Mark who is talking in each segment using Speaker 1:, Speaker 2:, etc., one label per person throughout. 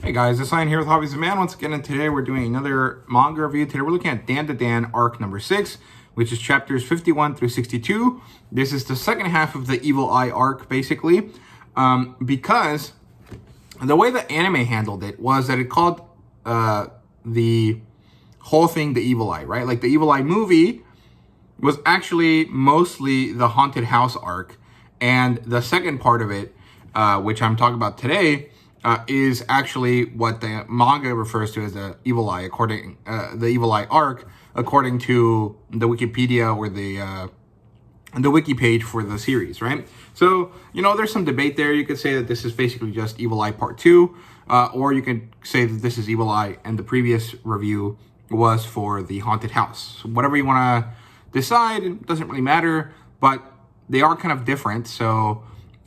Speaker 1: Hey guys, it's Ryan here with HobbiesofaMan once again, and today we're doing another manga review. Today we're looking at Dandadan arc number 6, which is chapters 51 through 62. This is the second half of the Evil Eye arc, basically, because the way the anime handled it was that it called the whole thing the Evil Eye, right? Like the Evil Eye movie was actually mostly the haunted house arc, and the second part of it, which I'm talking about today, is actually what the manga refers to as the Evil Eye, the Evil Eye arc, according to the Wikipedia or the wiki page for the series, right? So, there's some debate there. You could say that this is basically just Evil Eye Part 2, or you could say that this is Evil Eye and the previous review was for the haunted house. So whatever you want to decide, it doesn't really matter, but they are kind of different, so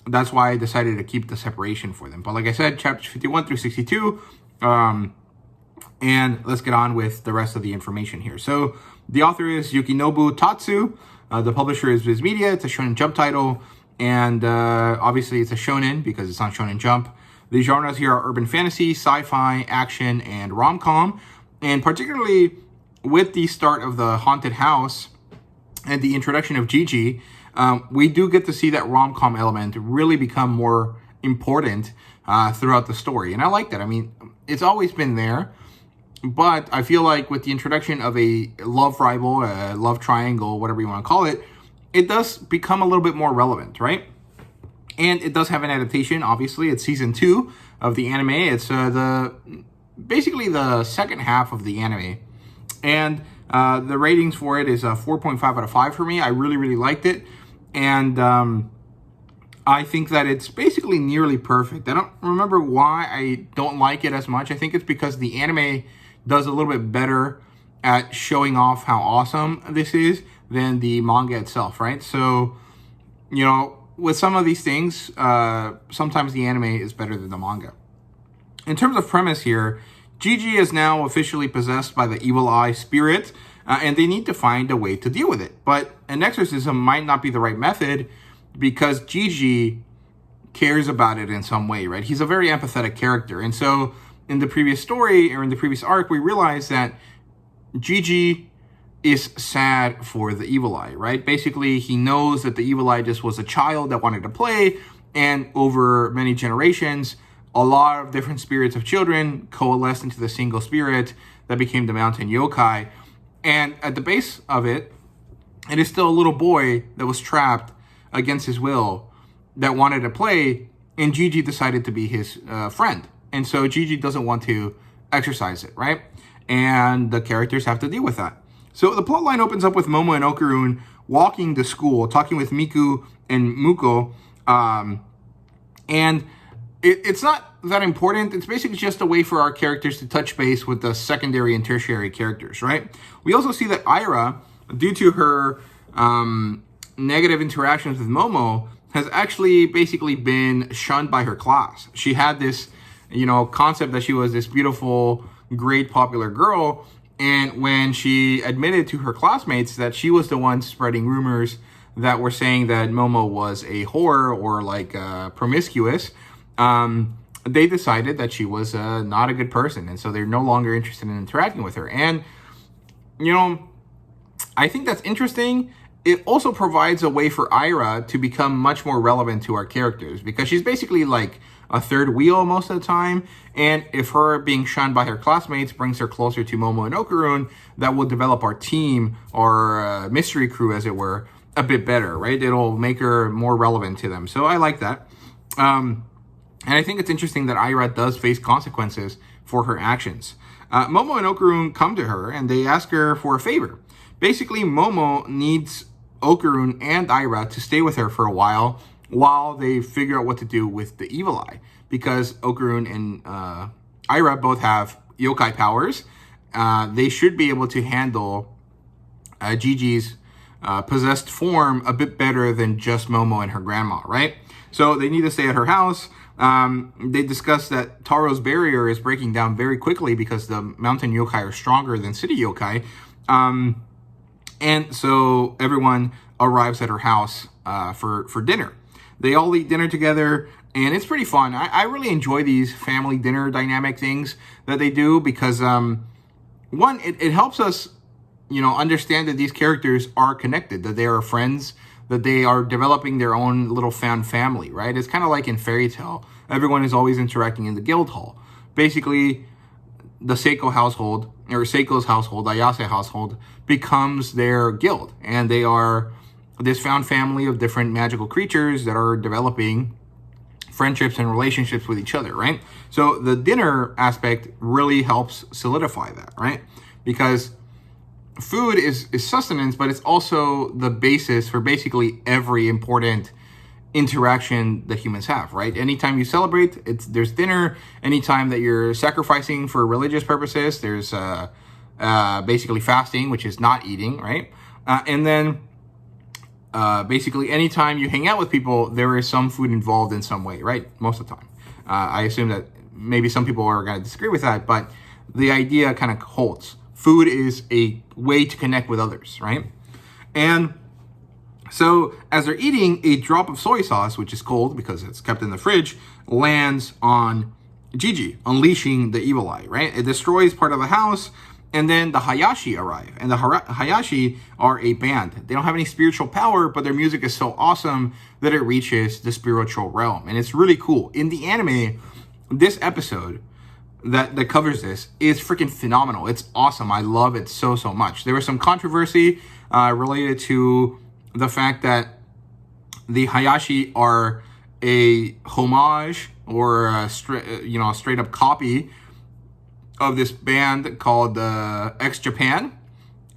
Speaker 1: that's why I decided to keep the separation for them. But like I said, chapters 51 through 62, and let's get on with the rest of the information here. So the author is Yukinobu Tatsu. The publisher is Viz Media. It's a Shonen Jump title, and obviously it's a shonen because it's on Shonen Jump. The genres here are urban fantasy, sci-fi, action, and rom-com. And particularly with the start of the haunted house and the introduction of Gigi, we do get to see that rom-com element really become more important throughout the story. And I like that. I mean, it's always been there, but I feel like with the introduction of a love rival, a love triangle, whatever you want to call it, it does become a little bit more relevant, right? And it does have an adaptation, obviously. It's season 2 of the anime. It's basically the second half of the anime. And the ratings for it is 4.5 out of 5 for me. I really, really liked it. And I think that it's basically nearly perfect. I don't remember why I don't like it as much. I think it's because the anime does a little bit better at showing off how awesome this is than the manga itself, right? So, with some of these things, sometimes the anime is better than the manga. In terms of premise here, Gigi is now officially possessed by the Evil Eye spirit, and they need to find a way to deal with it. But an exorcism might not be the right method because Gigi cares about it in some way, right? He's a very empathetic character. And so in the previous story, or in the previous arc, we realize that Gigi is sad for the Evil Eye, right? Basically, he knows that the Evil Eye just was a child that wanted to play, and over many generations, a lot of different spirits of children coalesced into the single spirit that became the mountain yokai. And at the base of it, it is still a little boy that was trapped against his will that wanted to play, and Gigi decided to be his friend. And so Gigi doesn't want to exercise it, right? And the characters have to deal with that. So the plot line opens up with Momo and Okarun walking to school, talking with Miku and Muko, and it's not that important. It's basically just a way for our characters to touch base with the secondary and tertiary characters, right? We also see that Aira, due to her negative interactions with Momo, has actually basically been shunned by her class. She had this, concept that she was this beautiful, great, popular girl, and when she admitted to her classmates that she was the one spreading rumors that were saying that Momo was a whore or promiscuous, they decided that she was not a good person, and so they're no longer interested in interacting with her. And, I think that's interesting. It also provides a way for Aira to become much more relevant to our characters, because she's basically like a third wheel most of the time, and if her being shunned by her classmates brings her closer to Momo and Okarun, that will develop our team, or mystery crew, as it were, a bit better, right? It'll make her more relevant to them. So I like that. And I think it's interesting that Aira does face consequences for her actions. Momo and Okarun come to her and they ask her for a favor. Basically, Momo needs Okarun and Aira to stay with her for a while they figure out what to do with the Evil Eye. Because Okarun and Aira both have yokai powers, they should be able to handle Gigi's possessed form a bit better than just Momo and her grandma, right? So they need to stay at her house. They discuss that Taro's barrier is breaking down very quickly because the mountain yokai are stronger than city yokai. And so everyone arrives at her house for dinner. They all eat dinner together, And it's pretty fun. I really enjoy these family dinner dynamic things that they do because, one, it helps us, understand that these characters are connected, that they are friends, that they are developing their own little fan family, right? It's kind of like in Fairy Tale. Everyone is always interacting in the guild hall. Basically, the Seiko's household, Ayase household, becomes their guild. And they are this found family of different magical creatures that are developing friendships and relationships with each other, right? So the dinner aspect really helps solidify that, right? Because food is sustenance, but it's also the basis for basically every important interaction that humans have, right? Anytime you celebrate, there's dinner. Anytime that you're sacrificing for religious purposes, there's basically fasting, which is not eating, right? And then basically anytime you hang out with people, there is some food involved in some way, right? Most of the time. I assume that maybe some people are going to disagree with that, but the idea kind of holds. Food is a way to connect with others, right? And so as they're eating, a drop of soy sauce, which is cold because it's kept in the fridge, lands on Gigi, unleashing the evil eye, right? It destroys part of the house, and then the Hayashi arrive. And the Hayashi are a band. They don't have any spiritual power, but their music is so awesome that it reaches the spiritual realm. And it's really cool. In the anime, this episode that covers this is freaking phenomenal. It's awesome. I love it so much. There was some controversy related to the fact that the Hayashi are a homage or a straight up copy of this band called X Japan.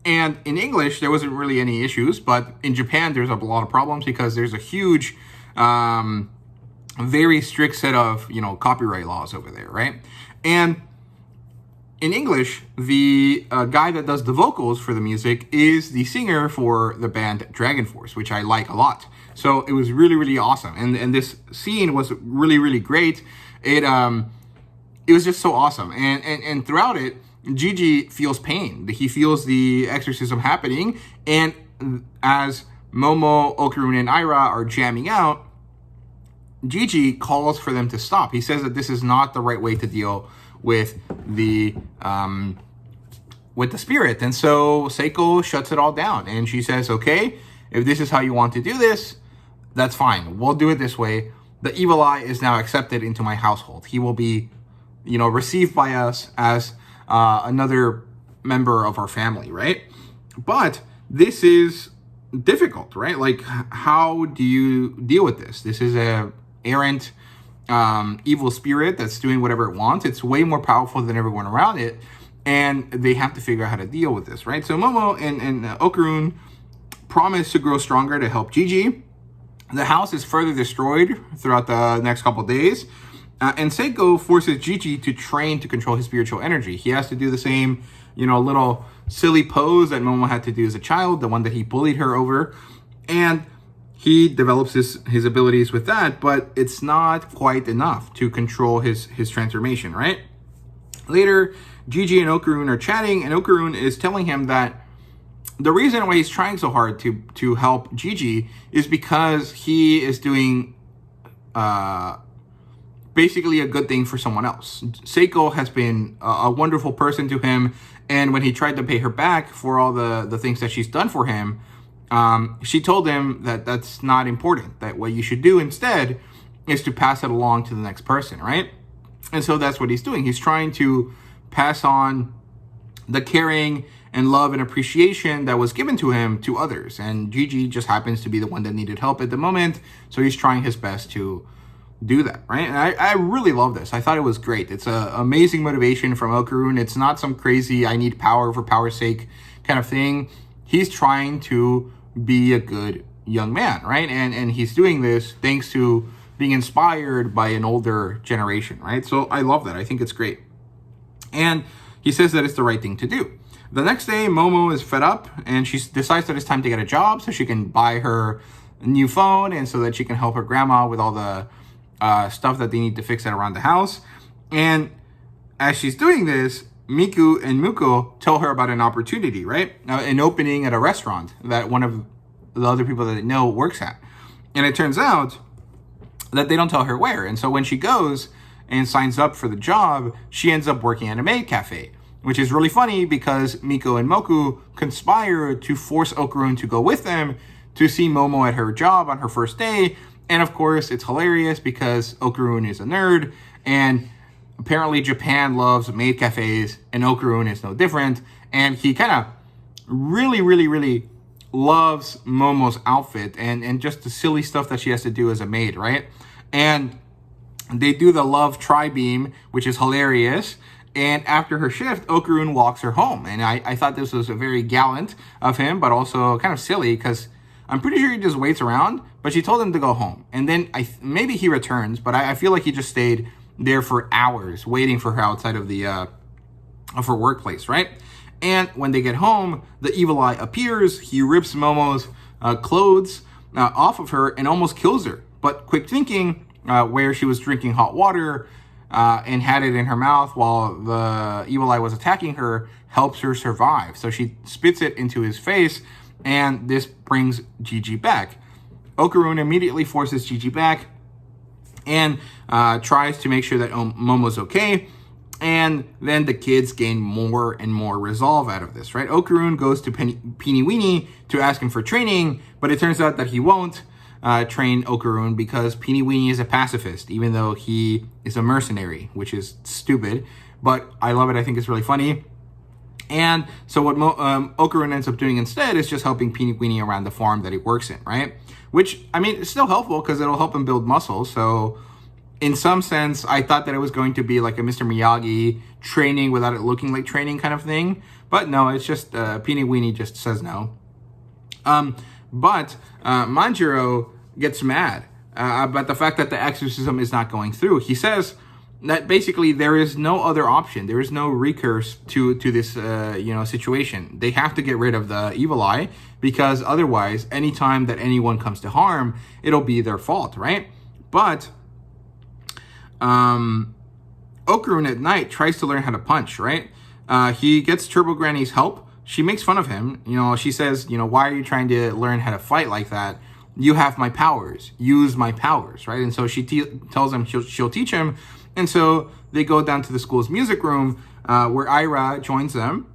Speaker 1: And in English, there wasn't really any issues, but in Japan, there's a lot of problems because there's a huge, very strict set of, copyright laws over there, right? And in English, the guy that does the vocals for the music is the singer for the band Dragon Force, which I like a lot. So it was really, really awesome. And this scene was really, really great. It was just so awesome. And throughout it, Gigi feels pain. He feels the exorcism happening. And as Momo, Okurun, and Aira are jamming out, Gigi calls for them to stop. He says that this is not the right way to deal with the spirit. And so Seiko shuts it all down. And she says, okay, if this is how you want to do this, that's fine. We'll do it this way. The evil eye is now accepted into my household. He will be, received by us as another member of our family, right? But this is difficult, right? Like, how do you deal with this? This is a errant evil spirit that's doing whatever it wants. It's way more powerful than everyone around it, and they have to figure out how to deal with this, right? So Momo and Okurun promise to grow stronger to help Gigi. The house is further destroyed throughout the next couple days, and Seiko forces Gigi to train to control his spiritual energy. He has to do the same, little silly pose that Momo had to do as a child, the one that he bullied her over, and he develops his abilities with that, but it's not quite enough to control his transformation, right? Later, Gigi and Okurun are chatting, and Okurun is telling him that the reason why he's trying so hard to help Gigi is because he is doing basically a good thing for someone else. Seiko has been a wonderful person to him, and when he tried to pay her back for all the things that she's done for him, she told him that that's not important, that what you should do instead is to pass it along to the next person, right? And so that's what he's doing. He's trying to pass on the caring and love and appreciation that was given to him to others. And Gigi just happens to be the one that needed help at the moment, so he's trying his best to do that, right? And I really love this. I thought it was great. It's an amazing motivation from Okurun. It's not some crazy, I need power for power's sake kind of thing. He's trying to be a good young man, right? And he's doing this thanks to being inspired by an older generation, right? So I love that. I think it's great. And he says that it's the right thing to do. The next day, Momo is fed up and she decides that it's time to get a job so she can buy her a new phone and so that she can help her grandma with all the stuff that they need to fix around the house. And as she's doing this, Miku and Muko tell her about an opportunity, right? An opening at a restaurant that one of the other people that they know works at. And it turns out that they don't tell her where. And so when she goes and signs up for the job, she ends up working at a maid cafe, which is really funny because Miko and Moku conspire to force Okarun to go with them to see Momo at her job on her first day. And of course, it's hilarious because Okarun is a nerd, and apparently Japan loves maid cafes, and Okarun is no different. And he kind of really loves Momo's outfit and just the silly stuff that she has to do as a maid, right? And they do the love tri-beam, which is hilarious. And after her shift, Okarun walks her home. And I thought this was a very gallant of him, but also kind of silly because I'm pretty sure he just waits around, but she told him to go home. And then maybe he returns, but I feel like he just stayed there for hours waiting for her outside of of her workplace, right? And when they get home, the evil eye appears. He rips Momo's clothes off of her and almost kills her. But quick thinking, where she was drinking hot water and had it in her mouth while the evil eye was attacking her, helps her survive. So she spits it into his face, and this brings Gigi back. Okarun immediately forces Gigi back and tries to make sure that Momo's okay. And then the kids gain more and more resolve out of this, right? Okarun goes to Peeny Weenie to ask him for training, but it turns out that he won't train Okarun because Peeny Weenie is a pacifist, even though he is a mercenary, which is stupid. But I love it. I think it's really funny. And so what Okarun ends up doing instead is just helping Peeny Weenie around the farm that he works in, right? Which, I mean, it's still helpful because it'll help him build muscle. So in some sense, I thought that it was going to be like a Mr. Miyagi training without it looking like training kind of thing. But no, it's just Peeny Weenie just says no. But Manjiro gets mad about the fact that the exorcism is not going through. He says that basically there is no other option. There is no recourse to this situation. They have to get rid of the evil eye because otherwise, anytime that anyone comes to harm, it'll be their fault, right? But Okarun at night tries to learn how to punch, right? He gets Turbo Granny's help. She makes fun of him. She says, why are you trying to learn how to fight like that? You have my powers. Use my powers, right? And so she tells him she'll teach him. And so they go down to the school's music room where Ira joins them.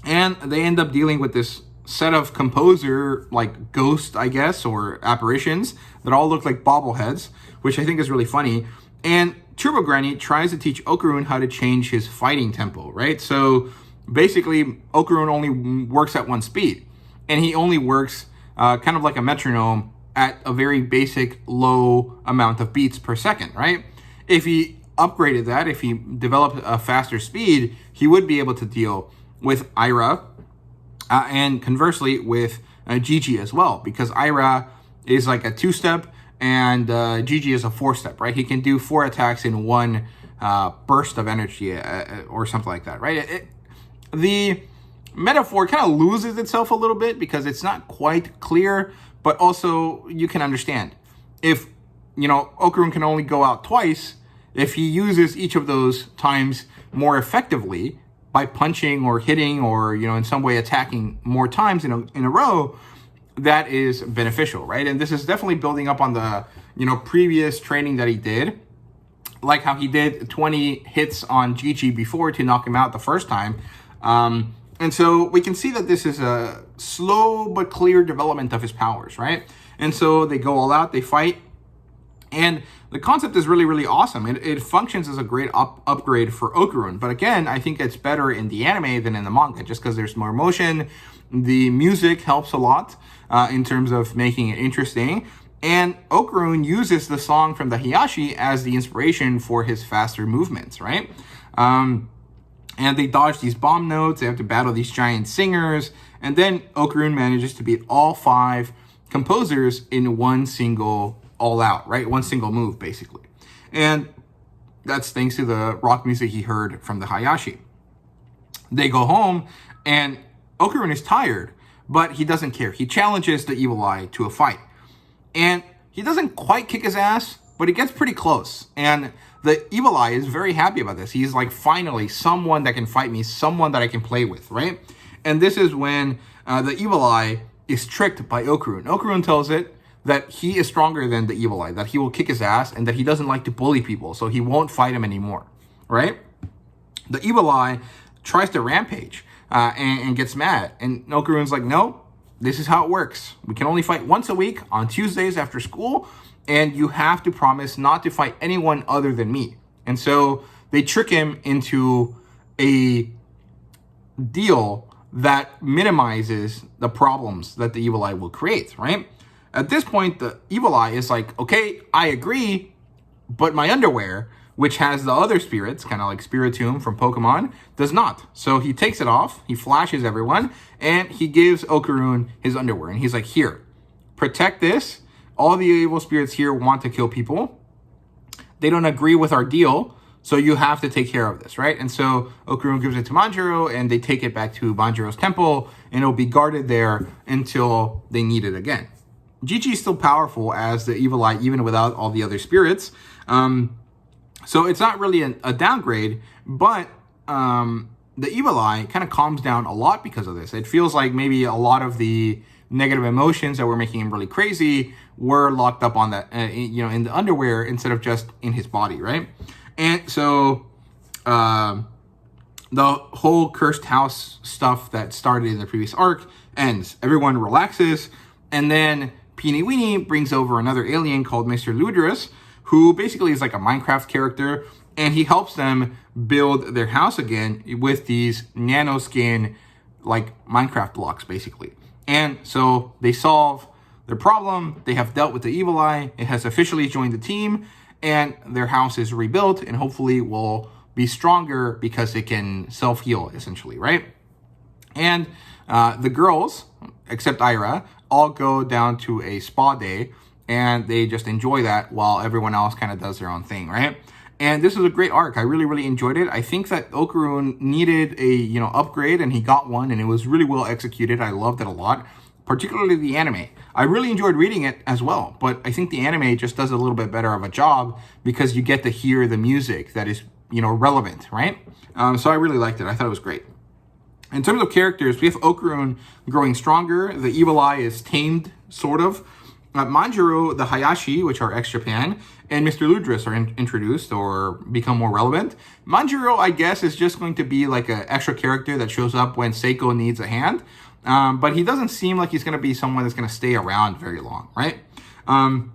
Speaker 1: And they end up dealing with this set of composer, like ghosts, I guess, or apparitions that all look like bobbleheads, which I think is really funny. And Turbo Granny tries to teach Okarun how to change his fighting tempo, right? So basically, Okarun only works at one speed. And he only works kind of like a metronome at a very basic low amount of beats per second, right? If he upgraded that, if he developed a faster speed, he would be able to deal with Ira and conversely with Gigi as well, because Ira is like a 2-step and Gigi is a 4-step, right? He can do 4 attacks in one burst of energy or something like that, right? The metaphor kind of loses itself a little bit because it's not quite clear, but also you can understand. If, Okarun can only go out twice, if he uses each of those times more effectively by punching or hitting or, in some way attacking more times in a row, that is beneficial, right? And this is definitely building up on the, previous training that he did, like how he did 20 hits on Gigi before to knock him out the first time. And so we can see that this is a slow but clear development of his powers, right? And so they go all out, they fight, and the concept is really, really awesome. It functions as a great upgrade for Okarun. But again, I think it's better in the anime than in the manga, just because there's more motion. The music helps a lot in terms of making it interesting. And Okarun uses the song from the Hayashi as the inspiration for his faster movements, right? And they dodge these bomb notes. They have to battle these giant singers. And then Okarun manages to beat all 5 composers in one single all-out, right? One single move, basically. And that's thanks to the rock music he heard from the Hayashi. They go home, and Okarun is tired, but he doesn't care. He challenges the evil eye to a fight. And he doesn't quite kick his ass, but he gets pretty close. And the evil eye is very happy about this. He's like, finally, someone that can fight me, someone that I can play with, right? And this is when the evil eye is tricked by Okarun. Okarun tells it that he is stronger than the evil eye, that he will kick his ass, and that he doesn't like to bully people, so he won't fight him anymore, right? The evil eye tries to rampage and gets mad, and Okarun's like, no, this is how it works. We can only fight once a week on Tuesdays after school, and you have to promise not to fight anyone other than me. And so they trick him into a deal that minimizes the problems that the evil eye will create, right? At this point, the evil eye is like, okay, I agree, but my underwear, which has the other spirits, kind of like Spiritomb from Pokemon, does not. So he takes it off, he flashes everyone, and he gives Okarun his underwear. And he's like, here, protect this. All the evil spirits here want to kill people. They don't agree with our deal, so you have to take care of this, right? And so Okarun gives it to Manjiro, and they take it back to Manjiro's temple, and it'll be guarded there until they need it again. Jiji is still powerful as the evil eye, even without all the other spirits. So it's not really a downgrade, but the evil eye kind of calms down a lot because of this. It feels like maybe a lot of the negative emotions that were making him really crazy were locked up on that, in the underwear instead of just in his body, right? And so the whole cursed house stuff that started in the previous arc ends. Everyone relaxes, and then Peeny Weenie brings over another alien called Mr. Ludrus, who basically is like a Minecraft character, and he helps them build their house again with these nanoskin, like Minecraft blocks, basically. And so they solve their problem. They have dealt with the evil eye. It has officially joined the team, and their house is rebuilt, and hopefully will be stronger because it can self-heal, essentially, right? And the girls, except Ira, all go down to a spa day, and they just enjoy that while everyone else kind of does their own thing, right? And this was a great arc. I really, really enjoyed it. I think that Okarun needed a, upgrade, and he got one, and it was really well executed. I loved it a lot, particularly the anime. I really enjoyed reading it as well, but I think the anime just does a little bit better of a job because you get to hear the music that is, relevant, right? So I really liked it. I thought it was great. In terms of characters, we have Okarun growing stronger. The evil eye is tamed, sort of. Manjiro, the Hayashi, which are ex-Japan, and Mr. Ludrus are introduced or become more relevant. Manjiro, I guess, is just going to be like an extra character that shows up when Seiko needs a hand. But he doesn't seem like he's going to be someone that's going to stay around very long, right? And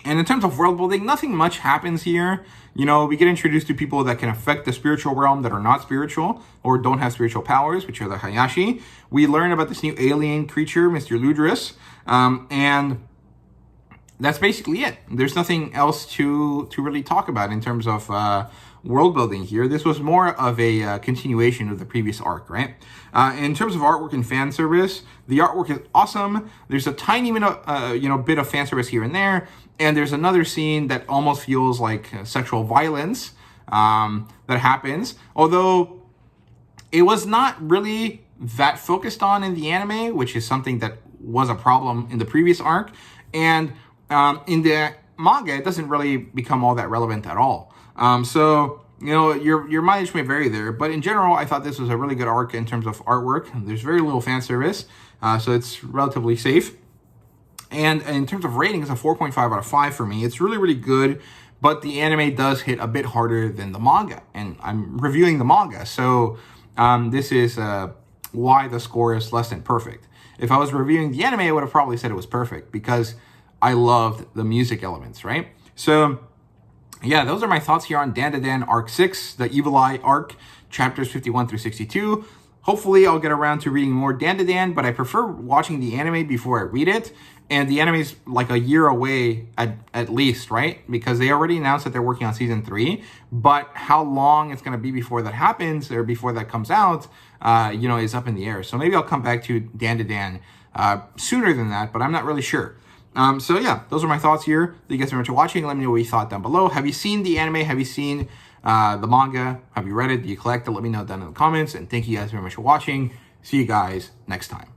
Speaker 1: in terms of world building, nothing much happens here. We get introduced to people that can affect the spiritual realm that are not spiritual or don't have spiritual powers, which are the Hayashi. We learn about this new alien creature, Mr. Ludrus, and that's basically it. There's nothing else to really talk about in terms of world building here. This was more of a continuation of the previous arc, right? In terms of artwork and fan service, the artwork is awesome. There's a tiny bit of fan service here and there, and there's another scene that almost feels like sexual violence that happens, although it was not really that focused on in the anime, which is something that was a problem in the previous arc, and in the manga, it doesn't really become all that relevant at all. Your mileage may vary there, but in general, I thought this was a really good arc in terms of artwork. There's very little fan service, so it's relatively safe. And in terms of rating, it's a 4.5 out of 5 for me. It's really, really good, but the anime does hit a bit harder than the manga, and I'm reviewing the manga, so this is why the score is less than perfect. If I was reviewing the anime, I would have probably said it was perfect, because I loved the music elements, right? So, yeah, those are my thoughts here on Dandadan Arc 6, the Evil Eye Arc, chapters 51 through 62. Hopefully, I'll get around to reading more Dandadan, but I prefer watching the anime before I read it. And the anime's like a year away at least, right? Because they already announced that they're working on season 3. But how long it's going to be before that happens or before that comes out, is up in the air. So maybe I'll come back to Dandadan sooner than that, but I'm not really sure. So yeah, those are my thoughts here. Thank you guys very much for watching. Let me know what you thought down below. Have you seen the anime? Have you seen the manga? Have you read it? Do you collect it? Let me know down in the comments. And thank you guys very much for watching. See you guys next time.